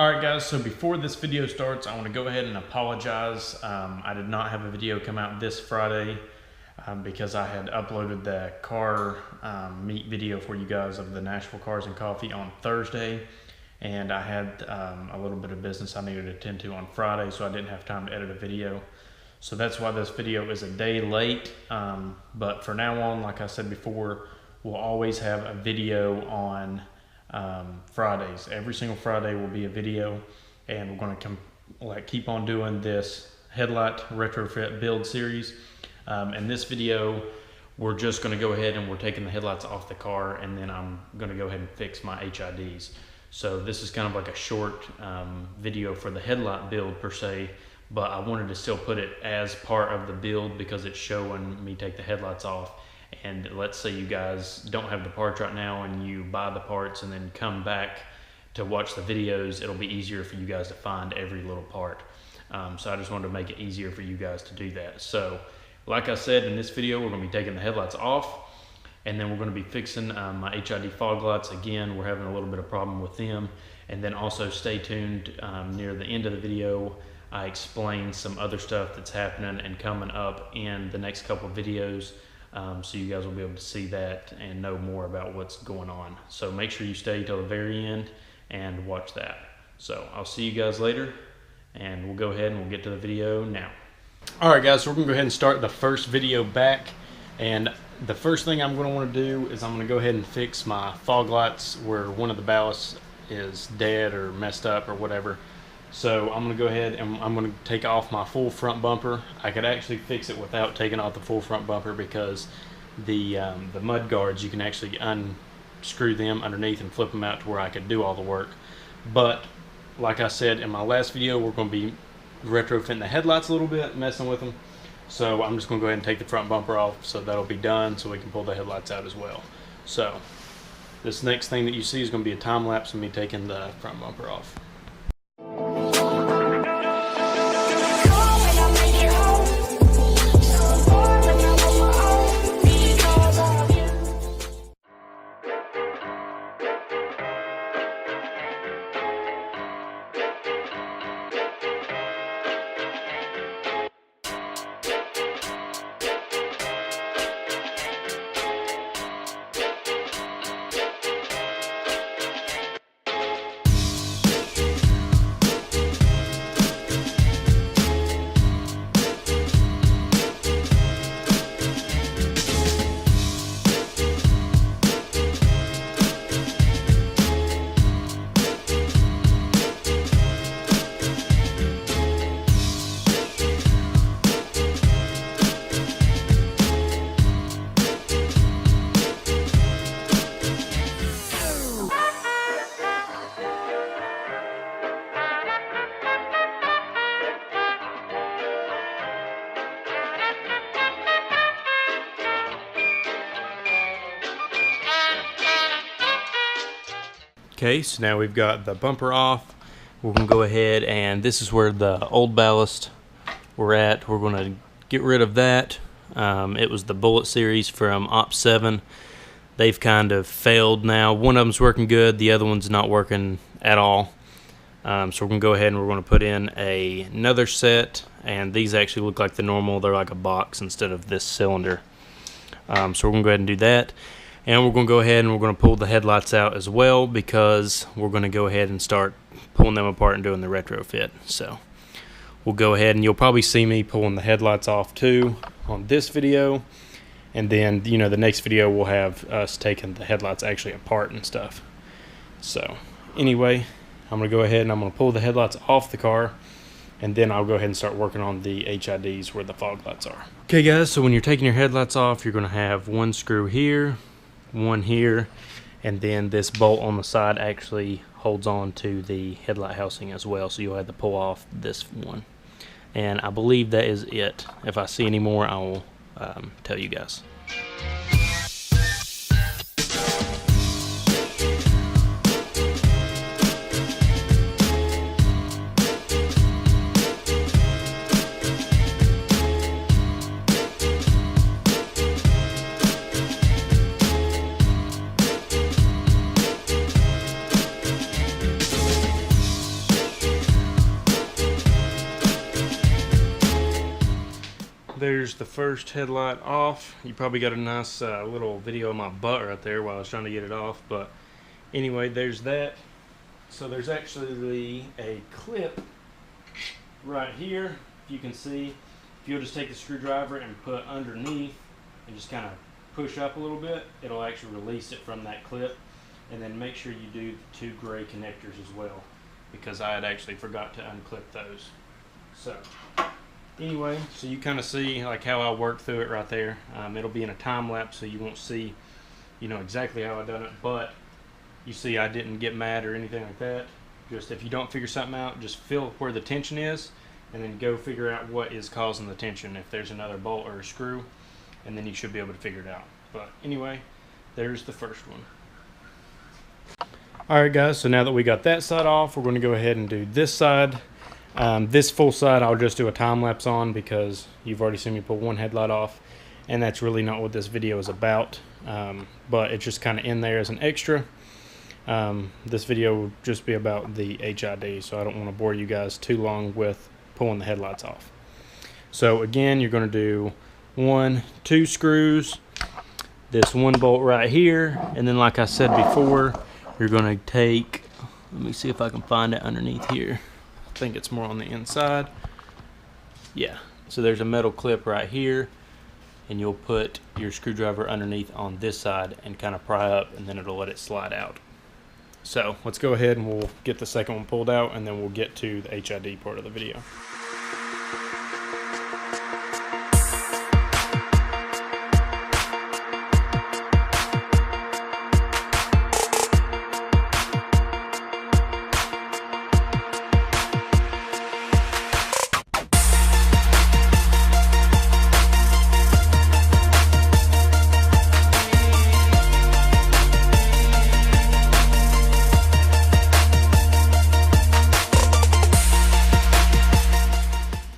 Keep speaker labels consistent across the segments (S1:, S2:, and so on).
S1: Alright guys, so before this video starts, I want to go ahead and apologize. I did not have a video come out this Friday because I had uploaded the car meet video for you guys of the Nashville Cars and Coffee on Thursday, and I had a little bit of business I needed to attend to on Friday, so I didn't have time to edit a video. So that's why this video is a day late, but for now on, like I said before, we'll always have a video on Fridays. Every single Friday will be a video, and we're going to keep on doing this headlight retrofit build series. In this video, we're just going to go ahead and we're taking the headlights off the car, and then I'm going to go ahead and fix my HIDs. So this is kind of like a short video for the headlight build per se, but I wanted to still put it as part of the build because it's showing me take the headlights off. And let's say you guys don't have the parts right now and you buy the parts and then come back to watch the videos, it'll be easier for you guys to find every little part. So I just wanted to make it easier for you guys to do that. So like I said, in this video, we're going to be taking the headlights off, and then we're going to be fixing my HID fog lights. Again, we're having a little bit of problem with them. And then also stay tuned near the end of the video. I explain some other stuff that's happening and coming up in the next couple of videos. So you guys will be able to see that and know more about what's going on. So make sure you stay till the very end and watch that. So I'll see you guys later, and we'll go ahead and we'll get to the video now. Alright guys, so we're going to go ahead and start the first video back. And the first thing I'm going to want to do is I'm going to go ahead and fix my fog lights where one of the ballasts is dead or messed up or whatever. So I'm going to go ahead and I'm going to take off my full front bumper. I could actually fix it without taking off the full front bumper because the mud guards, you can actually unscrew them underneath and flip them out to where I could do all the work. But like I said in my last video, we're going to be retrofitting the headlights a little bit, messing with them. So I'm just going to go ahead and take the front bumper off, so that'll be done so we can pull the headlights out as well. So this next thing that you see is going to be a time lapse of me taking the front bumper off. Okay, so now we've got the bumper off. We're going to go ahead, and this is where the old ballast we're at. We're going to get rid of that. It was the Bullet series from Opt7. They've kind of failed now. One of them's working good, the other one's not working at all. So we're going to go ahead and we're going to put in another set, and these actually look like the normal. They're like a box instead of this cylinder. So we're going to go ahead and do that. And we're going to go ahead and we're going to pull the headlights out as well, because we're going to go ahead and start pulling them apart and doing the retrofit. So we'll go ahead, and you'll probably see me pulling the headlights off too on this video. And then, you know, the next video we'll have us taking the headlights actually apart and stuff. So anyway, I'm going to go ahead and I'm going to pull the headlights off the car, and then I'll go ahead and start working on the HIDs where the fog lights are. Okay guys, so when you're taking your headlights off, you're going to have one screw here, one here, and then this bolt on the side actually holds on to the headlight housing as well, so you'll have to pull off this one. And I believe that is it. If I see any more, I will tell you guys. there's the first headlight off. You probably got a nice little video of my butt right there while I was trying to get it off, but anyway, there's that. So there's actually a clip right here, if you can see. If you'll just take the screwdriver and put underneath and just kind of push up a little bit, it'll actually release it from that clip. And then make sure you do the 2 gray connectors as well, because I had actually forgot to unclip those. So anyway, so you kind of see like how I work through it right there. It'll be in a time lapse, so you won't see, you know, exactly how I done it, but you see I didn't get mad or anything like that. Just if you don't figure something out, just feel where the tension is and then go figure out what is causing the tension, if there's another bolt or a screw, and then you should be able to figure it out. But anyway, there's the first one. Alright guys, so now that we got that side off, we're going to go ahead and do this side. This full side I'll just do a time lapse on because you've already seen me pull one headlight off, and that's really not what this video is about, but it's just kind of in there as an extra. This video will just be about the HID, so I don't want to bore you guys too long with pulling the headlights off. So again, you're going to do 1, 2 screws, this 1 bolt right here, and then like I said before, you're going to take, let me see if I can find it underneath here. I think it's more on the inside. Yeah, so there's a metal clip right here, and you'll put your screwdriver underneath on this side and kind of pry up, and then it'll let it slide out. So let's go ahead and we'll get the second one pulled out, and then we'll get to the HID part of the video.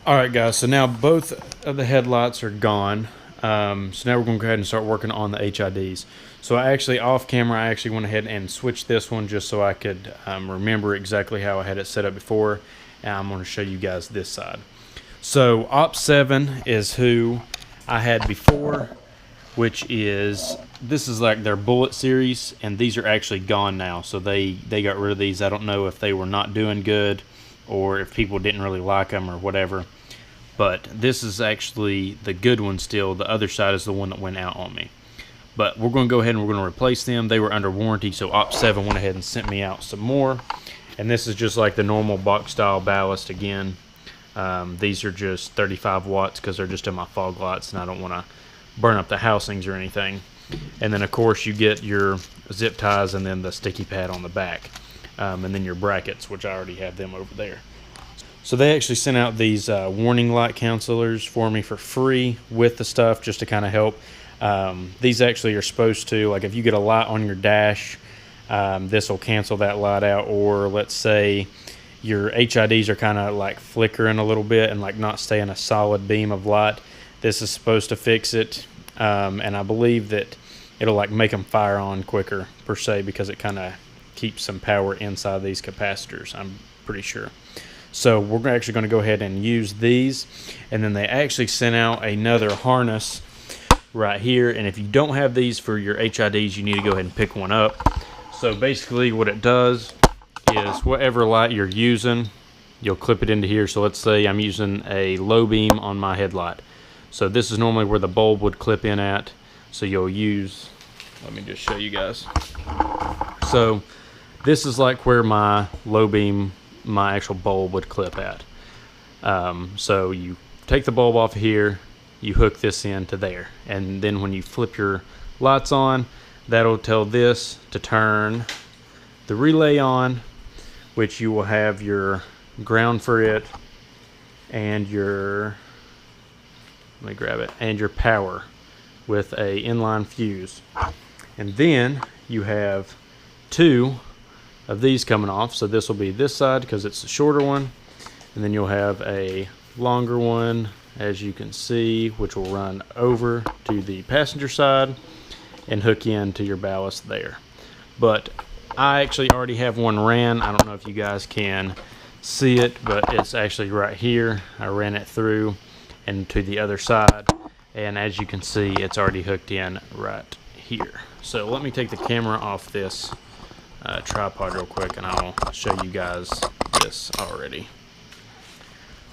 S1: Alright guys, so now both of the headlights are gone. So now we're going to go ahead and start working on the HIDs. So I actually, off camera, I actually went ahead and switched this one just so I could remember exactly how I had it set up before. And I'm going to show you guys this side. So Opt7 is who I had before, which is, this is like their Bullet series, and these are actually gone now. So they got rid of these. I don't know if they were not doing good or if people didn't really like them or whatever. But this is actually the good one still. The other side is the one that went out on me. But we're going to go ahead and we're going to replace them. They were under warranty, so Opt7 went ahead and sent me out some more. And this is just like the normal box style ballast again. These are just 35 watts because they're just in my fog lights and I don't want to burn up the housings or anything. And then of course you get your zip ties and then the sticky pad on the back. And then your brackets, which I already have them over there. So they actually sent out these warning light counselors for me for free with the stuff, just to kind of help. These actually are supposed to, like if you get a light on your dash, this will cancel that light out. Or let's say your HIDs are kind of like flickering a little bit and like not staying a solid beam of light. This is supposed to fix it. And I believe that it'll like make them fire on quicker per se, because it kind of keeps some power inside these capacitors, I'm pretty sure. So we're actually going to go ahead and use these, and then they actually sent out another harness right here, and if you don't have these for your HIDs, you need to go ahead and pick one up. So basically what it does is whatever light you're using, you'll clip it into here. So let's say I'm using a low beam on my headlight. So this is normally where the bulb would clip in at. So you'll use, let me just show you guys. So this is like where my low beam, my actual bulb would clip at. So you take the bulb off of here, you hook this into there, and then when you flip your lights on, that'll tell this to turn the relay on, which you will have your ground for it and your, let me grab it, and your power with a inline fuse. And then you have 2 of these coming off. So this will be this side because it's a shorter one, and then you'll have a longer one, as you can see, which will run over to the passenger side and hook into your ballast there. But I actually already have one ran. I don't know if you guys can see it, but it's actually right here. I ran it through, and to the other side. And as you can see, it's already hooked in right here. So let me take the camera off this tripod real quick, and I'll show you guys this already.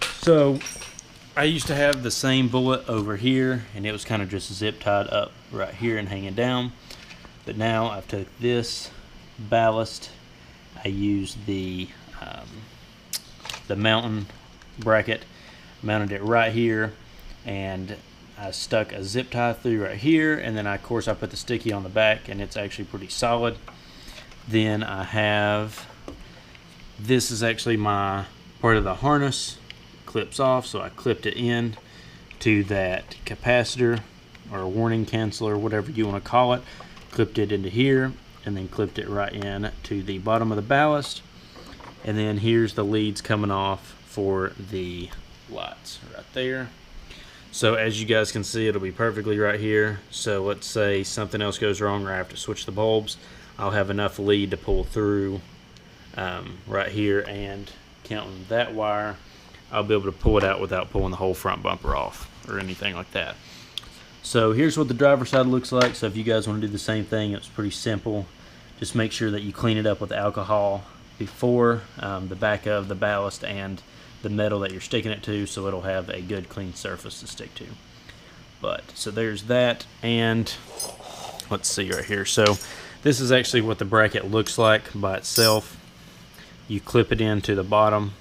S1: So I used to have the same bullet over here, and it was kind of just zip tied up right here and hanging down. But now I've took this ballast, I used the mountain bracket, mounted it right here, and I stuck a zip tie through right here, and then of course I put the sticky on the back, and it's actually pretty solid. Then I have, this is actually my part of the harness, clips off, so I clipped it in to that capacitor or warning canceller, whatever you want to call it. Clipped it into here, and then clipped it right in to the bottom of the ballast. And then here's the leads coming off for the lights right there. So as you guys can see, it'll be perfectly right here. So let's say something else goes wrong or I have to switch the bulbs, I'll have enough lead to pull through right here, and counting that wire, I'll be able to pull it out without pulling the whole front bumper off or anything like that. So here's what the driver's side looks like. So if you guys want to do the same thing, it's pretty simple. Just make sure that you clean it up with alcohol before the back of the ballast and the metal that you're sticking it to, so it'll have a good clean surface to stick to. But so there's that, and let's see right here. So this is actually what the bracket looks like by itself. You clip it into the bottom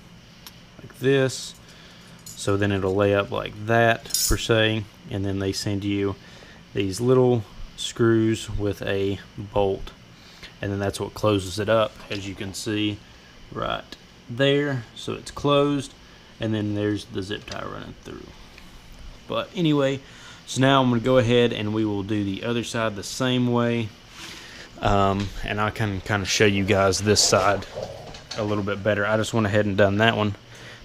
S1: like this, so then it'll lay up like that per se, and then they send you these little screws with a bolt, and then that's what closes it up, as you can see right there. So it's closed, and then there's the zip tie running through. But anyway, so now I'm going to go ahead and we will do the other side the same way, and I can kind of show you guys this side a little bit better. I just went ahead and done that one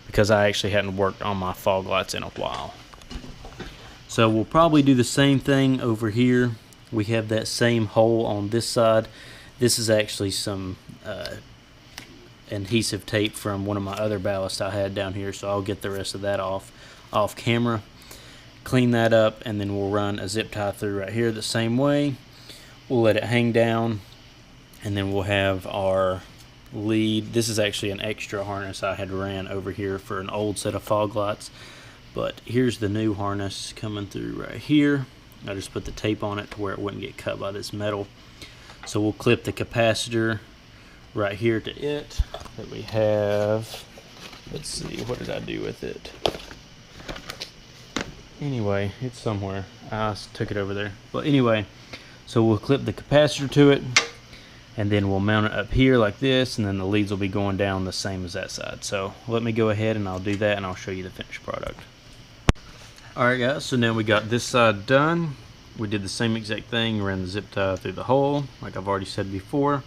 S1: because I actually hadn't worked on my fog lights in a while. So we'll probably do the same thing over here. We have that same hole on this side. This is actually some adhesive tape from one of my other ballasts I had down here, so I'll get the rest of that off camera, clean that up, and then we'll run a zip tie through right here the same way. We'll let it hang down, and then we'll have our lead. This is actually an extra harness I had ran over here for an old set of fog lights, but here's the new harness coming through right here. I just put the tape on it to where it wouldn't get cut by this metal. So we'll clip the capacitor right here to it that we have. Let's see, what did I do with it? Anyway, it's somewhere. I took it over there. But anyway, so we'll clip the capacitor to it, and then we'll mount it up here like this, and then the leads will be going down the same as that side. So let me go ahead and I'll do that, and I'll show you the finished product. Alright guys, so now we got this side done. We did the same exact thing, ran the zip tie through the hole like I've already said before,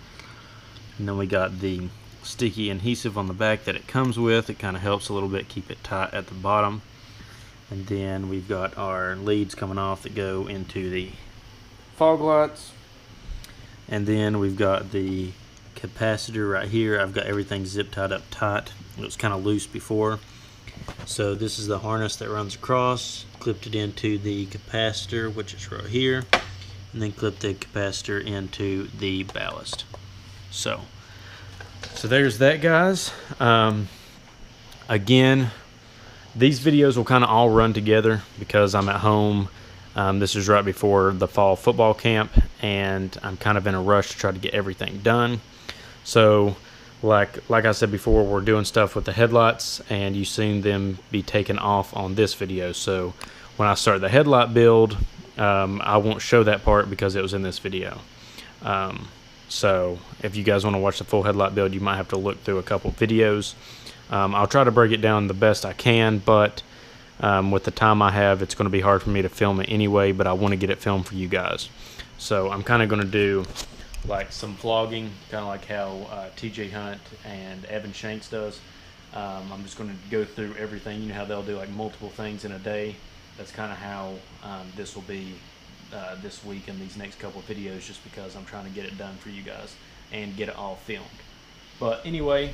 S1: and then we got the sticky adhesive on the back that it comes with. It kind of helps a little bit keep it tight at the bottom. And then we've got our leads coming off that go into the fog lights. And then we've got the capacitor right here. I've got everything zip tied up tight. It was kind of loose before. So this is the harness that runs across. Clipped it into the capacitor, which is right here. And then clipped the capacitor into the ballast. So there's that, guys. Again, these videos will kind of all run together because I'm at home. This is right before the fall football camp, and I'm kind of in a rush to try to get everything done. So like I said before, we're doing stuff with the headlights, and you've seen them be taken off on this video. So when I start the headlight build, I won't show that part because it was in this video. So if you guys want to watch the full headlight build, you might have to look through a couple videos. I'll try to break it down the best I can, but with the time I have, it's going to be hard for me to film it anyway, but I want to get it filmed for you guys. So I'm kind of going to do like some vlogging, kind of like how TJ Hunt and Evan Shanks does. I'm just going to go through everything. You know how they'll do like multiple things in a day? That's kind of how this will be this week and these next couple of videos, just because I'm trying to get it done for you guys and get it all filmed. But anyway,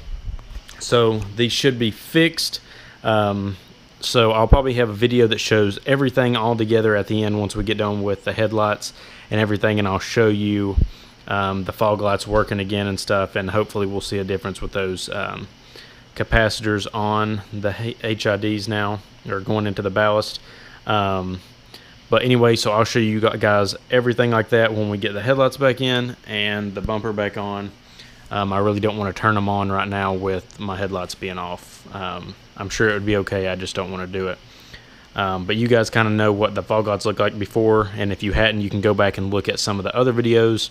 S1: so these should be fixed. So I'll probably have a video that shows everything all together at the end once we get done with the headlights and everything, and I'll show you the fog lights working again and stuff, and hopefully we'll see a difference with those capacitors on the HIDs now, or going into the ballast. But anyway, so I'll show you guys everything like that when we get the headlights back in and the bumper back on. I really don't want to turn them on right now with my headlights being off. I'm sure it would be okay, I just don't want to do it. But you guys kind of know what the fog lights look like before, and if you hadn't, you can go back and look at some of the other videos.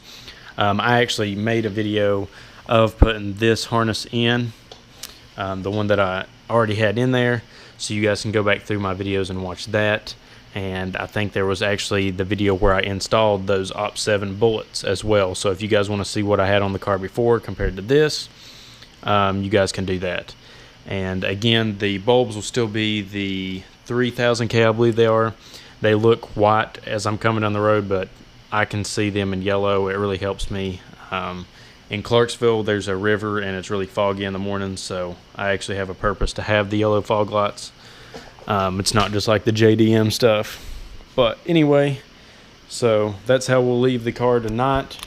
S1: I actually made a video of putting this harness in, the one that I already had in there, so you guys can go back through my videos and watch that. And I think there was actually the video where I installed those Opt7 bullets as well. So if you guys want to see what I had on the car before compared to this, you guys can do that. And again, the bulbs will still be the 3000K, I believe they are. They look white as I'm coming down the road, but I can see them in yellow. It really helps me. In Clarksville, there's a river and it's really foggy in the morning, so I actually have a purpose to have the yellow fog lights. It's not just like the JDM stuff. But anyway, so that's how we'll leave the car tonight.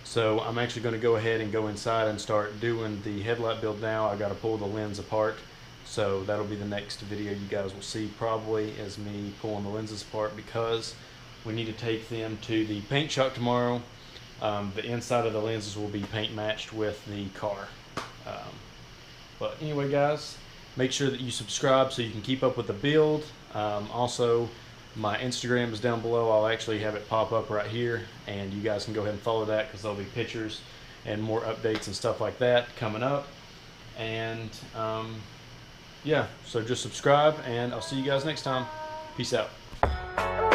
S1: So I'm actually going to go ahead and go inside and start doing the headlight build now. I got to pull the lens apart, so that'll be the next video you guys will see, probably, as me pulling the lenses apart, because we need to take them to the paint shop tomorrow. The inside of the lenses will be paint matched with the car. But anyway, guys, make sure that you subscribe so you can keep up with the build. Also, my Instagram is down below. I'll actually have it pop up right here, and you guys can go ahead and follow that, because there'll be pictures and more updates and stuff like that coming up. And yeah, so just subscribe, and I'll see you guys next time. Peace out.